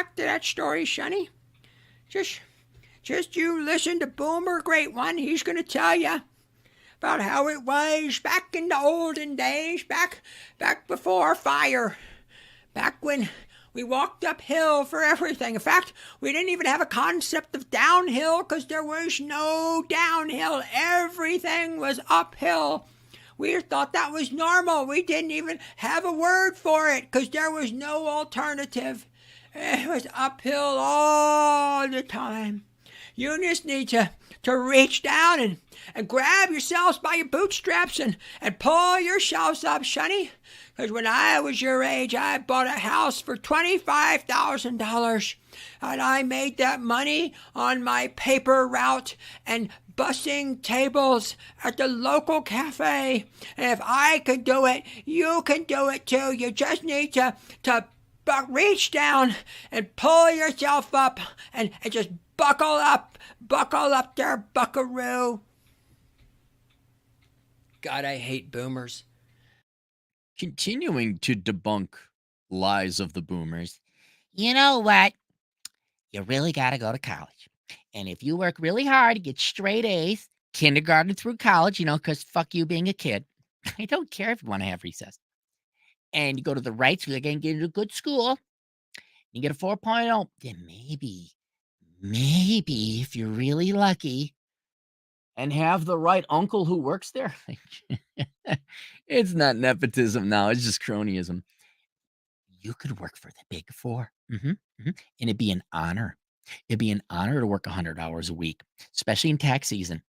back to that story, Sonny. Just, just you listen to Boomer, great one. He's gonna tell you about how it was back in the olden days, back before fire, back when we walked uphill for everything. In fact, we didn't even have a concept of downhill because there was no downhill. Everything was uphill. We thought that was normal. We didn't even have a word for it because there was no alternative. It was uphill all the time. You just need to reach down and grab yourselves by your bootstraps and pull yourselves up, Sonny. Because when I was your age, I bought a house for $25,000. And I made that money on my paper route and bussing tables at the local cafe. And if I could do it, you can do it too. You just need to reach down and pull yourself up and just buckle up there, buckaroo. God, I hate boomers. Continuing to debunk lies of the boomers. You know what? You really got to go to college. And if you work really hard, you get straight A's, kindergarten through college, because fuck you being a kid. I don't care if you want to have recess. And you go to the right school, again, get into a good school, you get a 4.0, then maybe if you're really lucky, and have the right uncle who works there. It's not nepotism now. It's just cronyism. you could work for the Big Four. And it'd be an honor. It'd be an honor to work 100 hours a week, especially in tax season.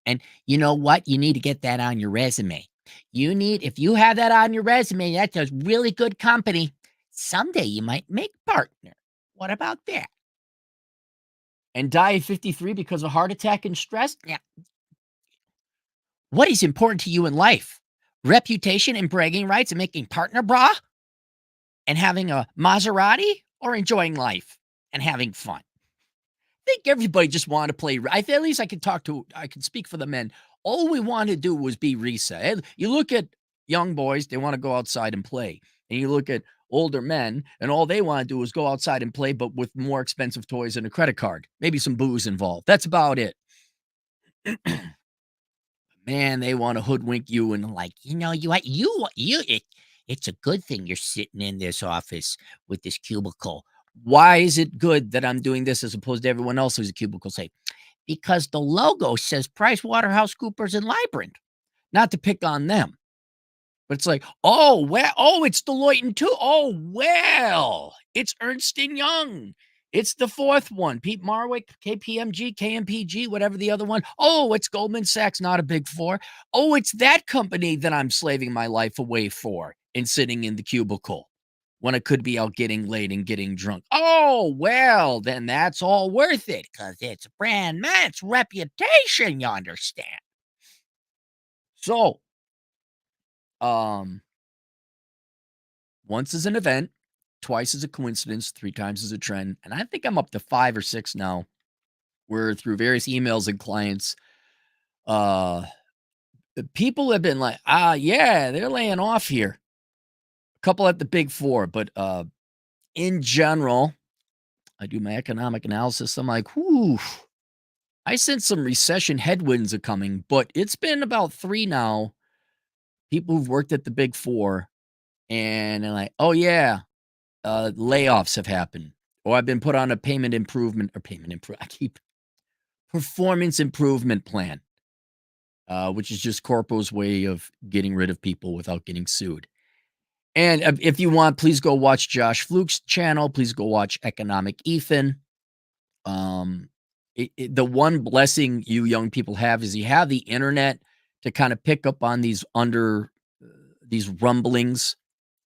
And you know what? You need to get that on your resume. If you have that on your resume, that's a really good company. Someday you might make partner. What about that? And die at 53 because of heart attack and stress? Yeah. What is important to you in life? Reputation and bragging rights and making partner bra? And having a Maserati? Or enjoying life and having fun? I think everybody just wanted to play. At least I could speak for the men. All we wanted to do was be reset. You look at young boys, they want to go outside and play. And you look at older men, and all they want to do is go outside and play, but with more expensive toys and a credit card. Maybe some booze involved. That's about it. Man, they want to hoodwink you and it's a good thing you're sitting in this office with this cubicle. Why is it good that I'm doing this as opposed to everyone else who's a cubicle? Say, because the logo says PricewaterhouseCoopers and Librand. Not to pick on them. But it's like, it's Deloitte too. Oh, well, it's Ernst & Young. It's the fourth one. Pete Marwick, KPMG, KMPG, whatever the other one. Oh, it's Goldman Sachs, not a Big Four. Oh, it's that company that I'm slaving my life away for and sitting in the cubicle when I could be out getting laid and getting drunk. Oh, well, then that's all worth it because it's brand man, it's reputation, you understand. So, once is an event, twice is a coincidence, 3 times is a trend, and I think I'm up to 5 or 6 now, where through various emails and clients, people have been like, yeah, they're laying off here. A couple at the Big Four, but in general, I do my economic analysis. I'm like, whew, I sense some recession headwinds are coming, but it's been about 3 now. People who've worked at the Big Four, and they're like, oh yeah, layoffs have happened, or I've been put on a performance improvement plan, which is just Corpo's way of getting rid of people without getting sued. And if you want, please go watch Josh Fluke's channel. Please go watch Economic Ethan. The one blessing you young people have is you have the internet to kind of pick up on these rumblings.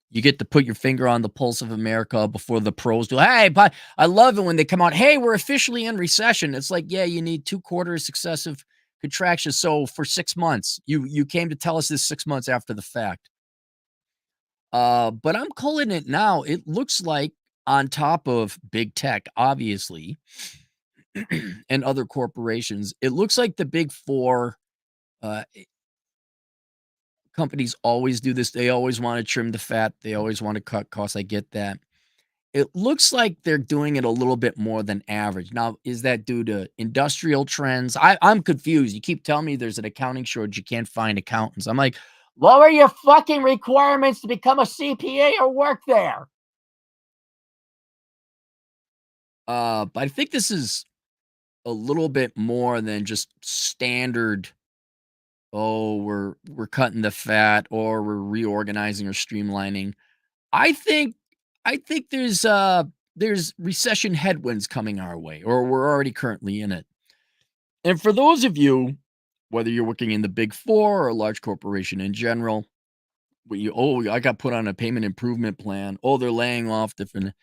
You get to put your finger on the pulse of America before the pros do. Hey, but I love it when they come out. Hey, we're officially in recession. It's like, yeah, you need 2 quarters successive contraction. So for 6 months, you came to tell us this 6 months after the fact. But I'm calling it now. It looks like on top of big tech, obviously, and other corporations, it looks like the Big Four companies always do this. They always want to trim the fat. They always want to cut costs. I get that. It looks like they're doing it a little bit more than average. Now, is that due to industrial trends? I'm confused. You keep telling me there's an accounting shortage. You can't find accountants. I'm like, lower your fucking requirements to become a CPA or work there. But I think this is a little bit more than just standard. Oh, we're cutting the fat, or we're reorganizing or streamlining. I think I think there's recession headwinds coming our way, or we're already currently in it. And for those of you, whether you're working in the big four or a large corporation in general, where I got put on a payment improvement plan. Oh, they're laying off different.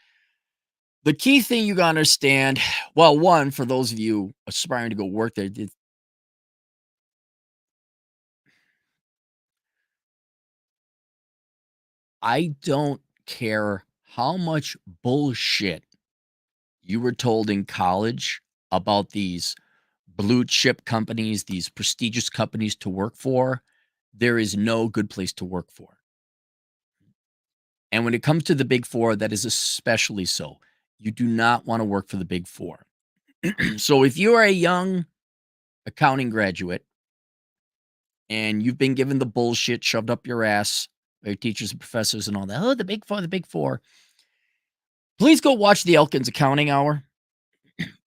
The key thing you gotta understand, well, one, for those of you aspiring to go work there, I don't care how much bullshit you were told in college about these blue chip companies, these prestigious companies to work for. There is no good place to work for. And when it comes to the big four, that is especially so. You do not want to work for the big four. So if you are a young accounting graduate and you've been given the bullshit shoved up your ass by your teachers and professors and all that, oh, the big four, please go watch the Elkins Accounting Hour.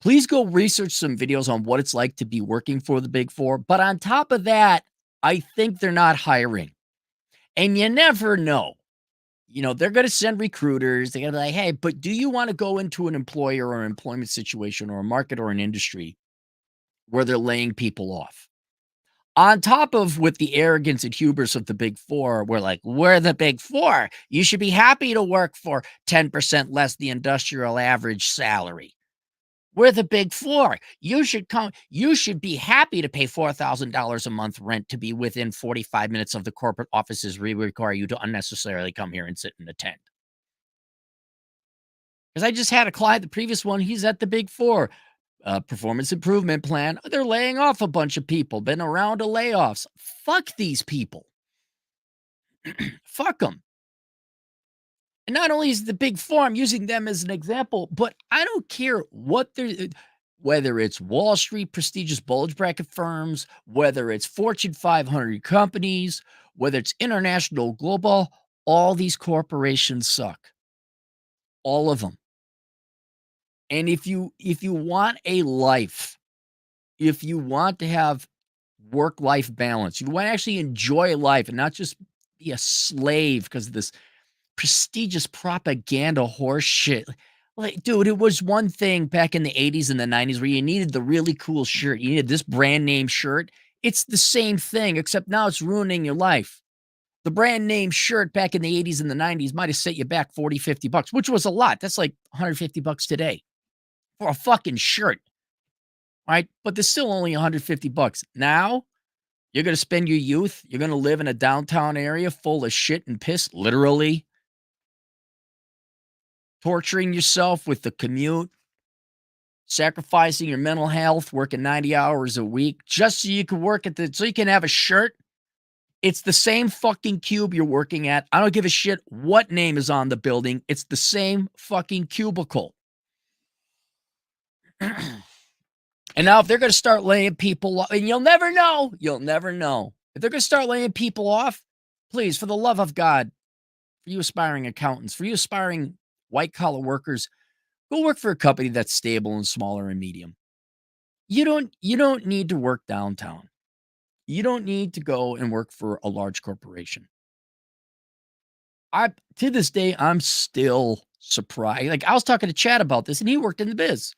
Please go research some videos on what it's like to be working for the big four. But on top of that, I think they're not hiring. And you never know. You know, they're going to send recruiters. They're going to be like, hey, but do you want to go into an employer or employment situation or a market or an industry where they're laying people off? On top of with the arrogance and hubris of the big four, we're like, we're the big four. You should be happy to work for 10% less the industrial average salary. We're the big four. You should be happy to pay $4,000 a month rent to be within 45 minutes of the corporate offices we require you to unnecessarily come here and sit in a tent. Because I just had a client, the previous one, he's at the big four. Performance improvement plan. They're laying off a bunch of people. Been around to layoffs. Fuck these people. Fuck them. And not only is the big four, I'm using them as an example, but I don't care what they're, whether it's Wall Street prestigious bulge bracket firms, whether it's Fortune 500 companies, whether it's international, global, all these corporations suck. All of them. And if you want a life, if you want to have work-life balance, you want to actually enjoy life and not just be a slave because of this prestigious propaganda horse shit. Like, dude, it was one thing back in the 80s and the 90s where you needed the really cool shirt. You needed this brand name shirt. It's the same thing, except now it's ruining your life. The brand name shirt back in the 80s and the 90s might have set you back 40, 50 bucks, which was a lot. That's like 150 bucks today for a fucking shirt. Right? But there's still only 150 bucks. Now, you're going to spend your youth, you're going to live in a downtown area full of shit and piss, literally. Torturing yourself with the commute, sacrificing your mental health, working 90 hours a week just so you can so you can have a shirt. It's the same fucking cube you're working at. I don't give a shit what name is on the building. It's the same fucking cubicle. And now if they're going to start laying people off, and you'll never know. If they're going to start laying people off, please, for the love of God, for you aspiring accountants, for you aspiring white-collar workers, go work for a company that's stable and smaller and medium. You don't need to work downtown. You don't need to go and work for a large corporation. To this day, I'm still surprised. Like, I was talking to Chad about this, and he worked in the biz.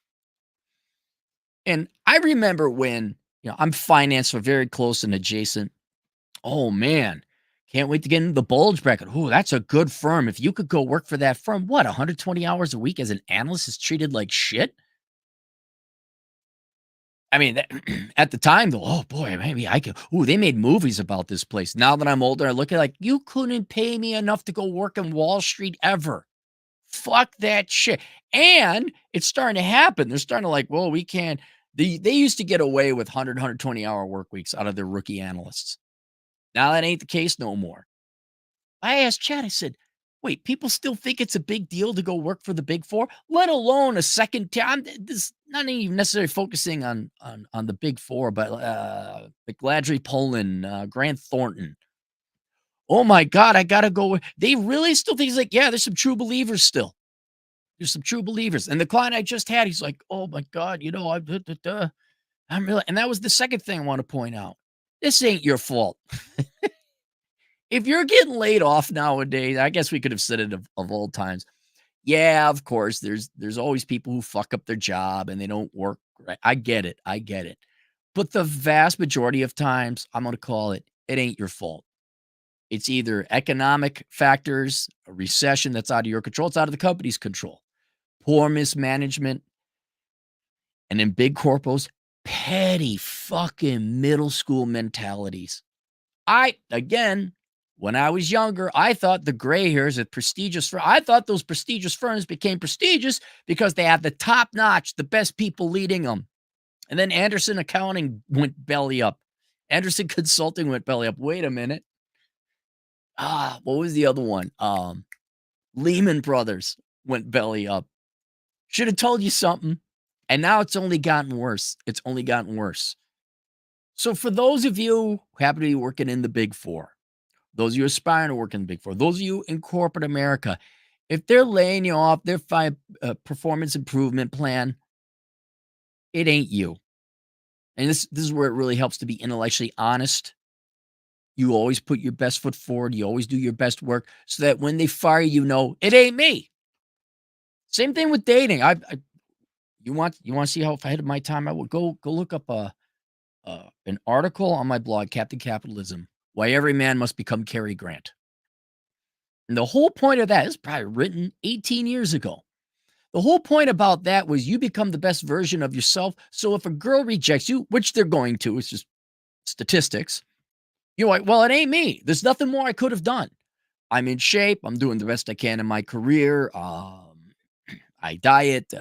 And I remember when, I'm finance, so very close and adjacent. Oh, man. Can't wait to get into the bulge bracket. Oh, that's a good firm. If you could go work for that firm, what, 120 hours a week as an analyst is treated like shit? I mean, at the time, though, oh boy, maybe I could. Ooh, they made movies about this place. Now that I'm older, I look at like, you couldn't pay me enough to go work in Wall Street ever. Fuck that shit. And it's starting to happen. They're starting to like, well, we can't. They used to get away with 120 hour work weeks out of their rookie analysts. Now that ain't the case no more. I asked Chad, I said, Wait, people still think it's a big deal to go work for the Big Four, let alone a second time. This not even necessarily focusing on the Big Four, but McGladrey Poland, Grant Thornton. Oh my God, I gotta go. They really still think he's like, yeah, there's some true believers still. There's some true believers. And the client I just had, he's like, oh my God, I'm really, and that was the second thing I want to point out. This ain't your fault. If you're getting laid off nowadays, I guess we could have said it of old times. Yeah, of course, there's always people who fuck up their job and they don't work right. I get it. I get it. But the vast majority of times, I'm going to call it, it ain't your fault. It's either economic factors, a recession that's out of your control, it's out of the company's control, poor mismanagement, and in big corpos, petty fucking middle school mentalities. Again, when I was younger, I thought the gray hairs at I thought those prestigious firms became prestigious because they had the top notch, the best people leading them. And then Anderson Accounting went belly up. Anderson Consulting went belly up. Wait a minute. What was the other one? Lehman Brothers went belly up. Should have told you something. And now it's only gotten worse. It's only gotten worse. So for those of you who happen to be working in the Big Four, those of you aspiring to work in the Big Four, those of you in corporate America, if they're laying you off, their performance improvement plan, it ain't you. And this is where it really helps to be intellectually honest. You always put your best foot forward. You always do your best work so that when they fire you, know it ain't me. Same thing with dating. You want to see how ahead of my time I would go look up an article on my blog, Captain Capitalism, Why Every Man Must Become Cary Grant. And the whole point of that is probably written 18 years ago. The whole point about that was you become the best version of yourself. So if a girl rejects you, which they're going to, it's just statistics, you're like, well, it ain't me. There's nothing more I could have done. I'm in shape. I'm doing the best I can in my career. I diet,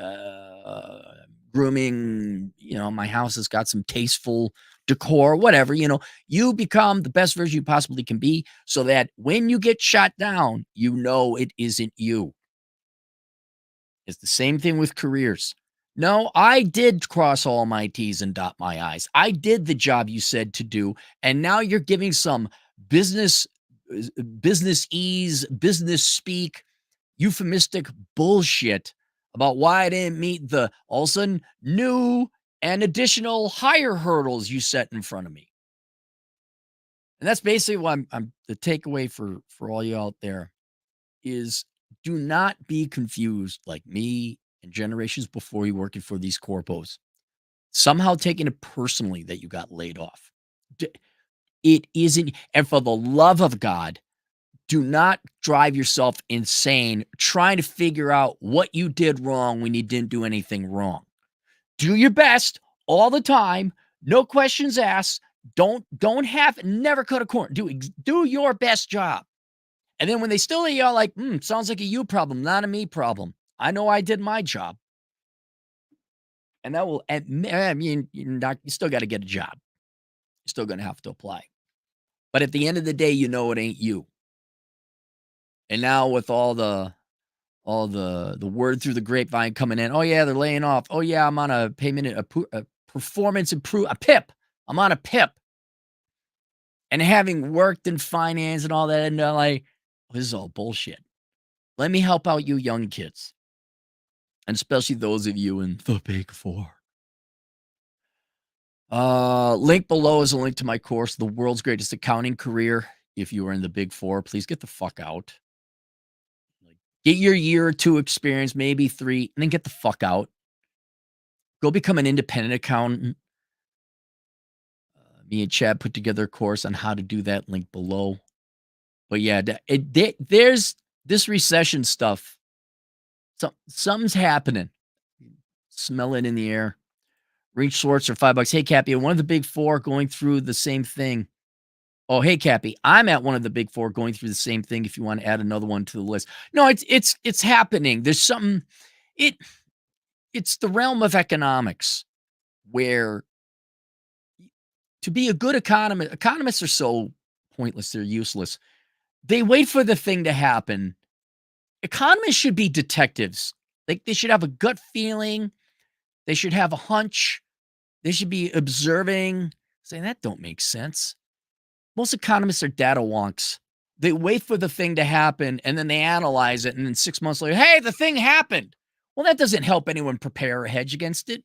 grooming, my house has got some tasteful decor, whatever, you become the best version you possibly can be so that when you get shot down, it isn't you. It's the same thing with careers. No, I did cross all my T's and dot my I's. I did the job you said to do. And now you're giving some business ease, business speak, euphemistic bullshit about why I didn't meet the all of a sudden new and additional higher hurdles you set in front of me. And that's basically what I'm the takeaway for all you out there is do not be confused like me and generations before you working for these corpos. Somehow taking it personally that you got laid off. It isn't, and for the love of God, do not drive yourself insane trying to figure out what you did wrong when you didn't do anything wrong. Do your best all the time, no questions asked. Never cut a corner. Do your best job. And then when they still yell like, sounds like a you problem, not a me problem. I know I did my job. And that will, you still got to get a job. You're still going to have to apply. But at the end of the day, it ain't you. And now with all the word through the grapevine coming in, oh yeah, they're laying off. Oh yeah, I'm on a performance improve, a PIP. I'm on a PIP. And having worked in finance and all that, and like, this is all bullshit. Let me help out you young kids. And especially those of you in the Big Four. Link below is a link to my course, The World's Greatest Accounting Career. If you are in the Big Four, please get the fuck out. Get your year or two experience, maybe 3, and then get the fuck out. Go become an independent accountant. Me and Chad put together a course on how to do that, link below. But yeah, there's this recession stuff. Something's happening. Smell it in the air. Reach Schwartz for $5. Hey, Cappy, one of the Big Four going through the same thing. Oh, hey, Cappy, I'm at one of the Big Four going through the same thing if you want to add another one to the list. No, it's happening. There's something, it's the realm of economics where to be a good economists are so pointless, they're useless. They wait for the thing to happen Economists should be detectives. Like, they should have a gut feeling. They should have a hunch. They should be observing, saying, that don't make sense. Most economists are data wonks. They wait for the thing to happen, and then they analyze it, and then 6 months later, hey, the thing happened. Well, that doesn't help anyone prepare or hedge against it.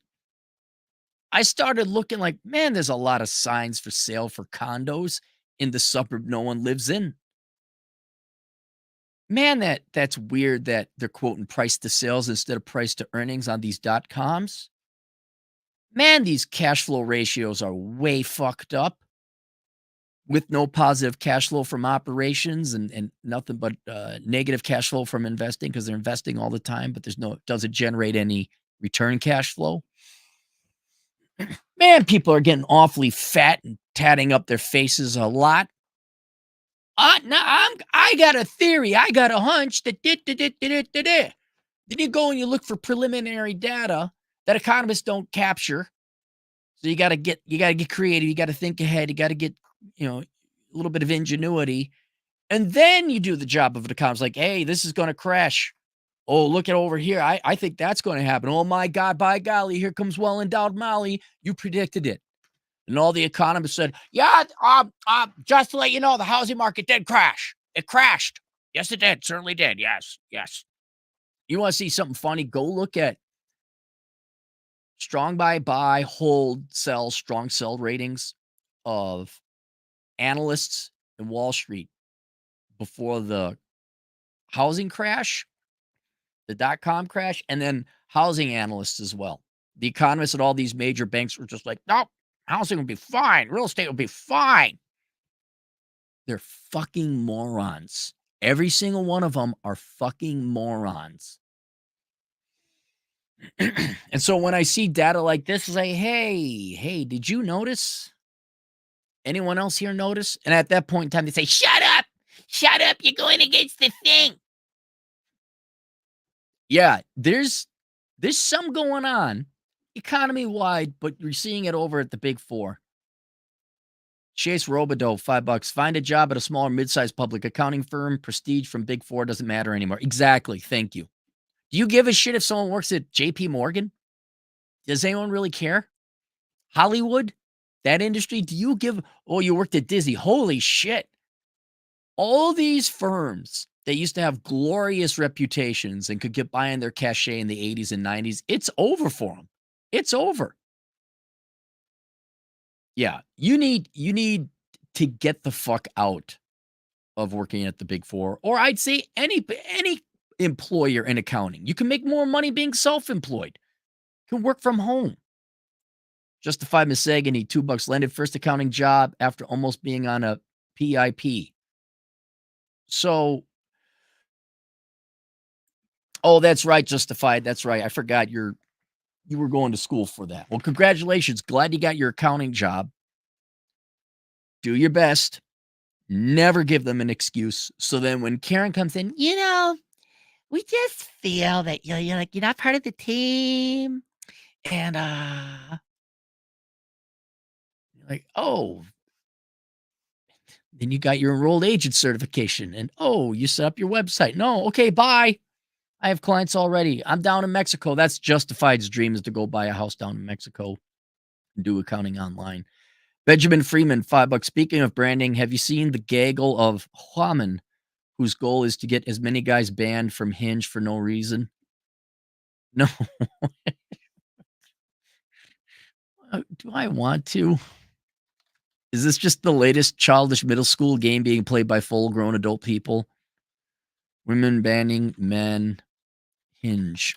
I started looking like, man, there's a lot of signs for sale for condos in the suburb no one lives in. Man, that's weird that they're quoting price to sales instead of price to earnings on these .coms. Man, these cash flow ratios are way fucked up with no positive cash flow from operations and nothing but negative cash flow from investing because they're investing all the time, but doesn't generate any return cash flow. Man, people are getting awfully fat and tatting up their faces a lot. No, I got a theory. I got a hunch that Then you go and you look for preliminary data that economists don't capture. So you gotta get creative. You gotta think ahead. You gotta get, a little bit of ingenuity. And then you do the job of an economist. Like, hey, this is gonna crash. Oh, look at over here. I think that's going to happen. Oh my God, by golly, here comes well-endowed Molly. You predicted it. And all the economists said, yeah, just to let you know, the housing market did crash. It crashed. Yes, it did. Certainly did. Yes, yes. You want to see something funny? Go look at strong buy, hold, sell, strong sell ratings of analysts in Wall Street before the housing crash, the .com crash, and then housing analysts as well. The economists at all these major banks were just like, nope, housing will be fine. Real estate will be fine. They're fucking morons. Every single one of them are fucking morons. And so when I see data like this, I say, hey, did you notice? Anyone else here notice? And at that point in time, they say, shut up, you're going against the thing. Yeah, there's some going on economy-wide, but you're seeing it over at the big four. Chase Robidoux, $5. Find a job at a smaller mid-sized public accounting firm. Prestige from big four doesn't matter anymore. Exactly. Thank you. Do you give a shit if someone works at JP Morgan? Does anyone really care? Hollywood? That industry? Do you give... Oh, you worked at Disney. Holy shit. All these firms that used to have glorious reputations and could get by on their cachet in the 80s and 90s, it's over for them. It's over. Yeah, you need to get the fuck out of working at the big four, or I'd say any employer in accounting. You can make more money being self-employed. You can work from home. Justified Misagany, $2 landed first accounting job after almost being on a PIP. So, oh, that's right, Justified. That's right. I forgot you were going to school for that. Well, congratulations. Glad you got your accounting job. Do your best. Never give them an excuse. So then when Karen comes in, we just feel that you're not part of the team. And like, oh, then you got your enrolled agent certification. And oh, you set up your website. No, okay, bye. I have clients already. I'm down in Mexico. That's Justified's dream, is to go buy a house down in Mexico and do accounting online. Benjamin Freeman, $5. Speaking of branding, have you seen the gaggle of Huaman, whose goal is to get as many guys banned from Hinge for no reason? No. Do I want to? Is this just the latest childish middle school game being played by full-grown adult people? Women banning men. Hinge.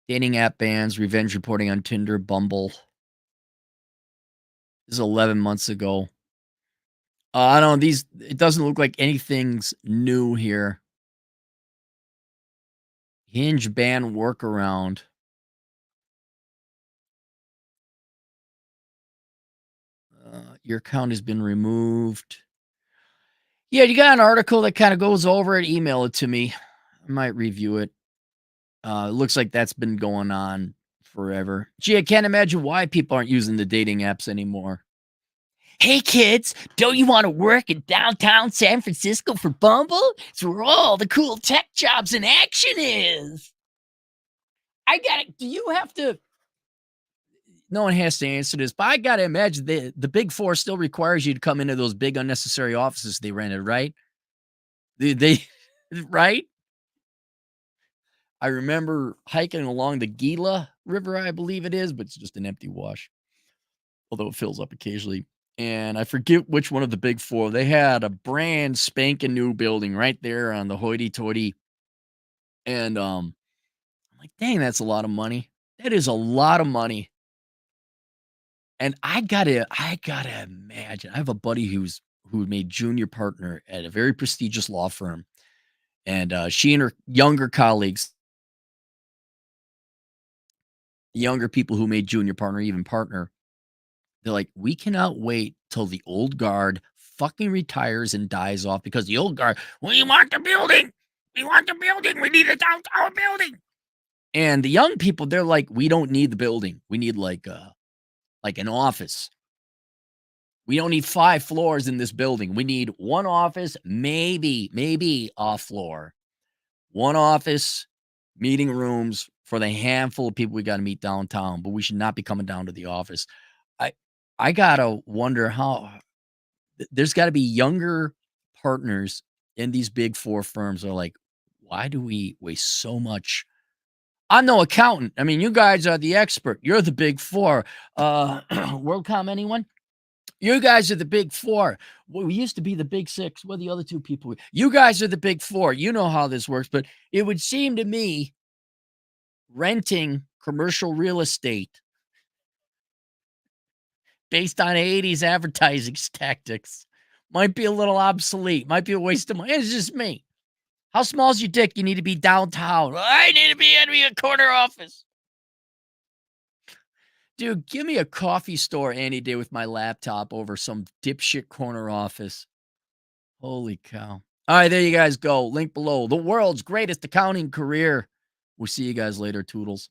Dating app bans, revenge reporting on Tinder, Bumble. This is 11 months ago. I don't know. It doesn't look like anything's new here. Hinge ban workaround. Your account has been removed. Yeah, you got an article that kind of goes over it. Email it to me. I might review it. It looks like that's been going on forever. Gee, I can't imagine why people aren't using the dating apps anymore. Hey kids, don't you want to work in downtown San Francisco for Bumble? It's where all the cool tech jobs in action is. I got it. Do you have to? No one has to answer this, but I got to imagine the big four still requires you to come into those big unnecessary offices they rented, right? They right? I remember hiking along the Gila River, I believe it is, but it's just an empty wash, although it fills up occasionally. And I forget which one of the big four. They had a brand spanking new building right there on the hoity-toity. And I'm like, dang, that's a lot of money. That is a lot of money. And I gotta imagine. I have a buddy who made junior partner at a very prestigious law firm. And she and her younger colleagues, younger people who made junior partner, even partner, they're like, we cannot wait till the old guard fucking retires and dies off because the old guard, we want the building. We want the building. We need a downtown building. And the young people, they're like, we don't need the building. We need like an office. We don't need 5 floors in this building. We need one office, maybe a floor. One office, meeting rooms for the handful of people we got to meet downtown, but we should not be coming down to the office. I gotta wonder how there's got to be younger partners in these big 4 firms are like, why do we waste so much? I'm no accountant. I mean, you guys are the expert. You're the big 4. WorldCom, anyone? You guys are the big 4. Well, we used to be the big 6. What are the other 2 people? You guys are the big 4. You know how this works, but it would seem to me renting commercial real estate based on 80s advertising tactics might be a little obsolete, might be a waste of money. It's just me. How small is your dick? You need to be downtown. I need to be in a corner office. Dude, give me a coffee store any day with my laptop over some dipshit corner office. Holy cow. All right, there you guys go. Link below. The world's greatest accounting career. We'll see you guys later, Toodles.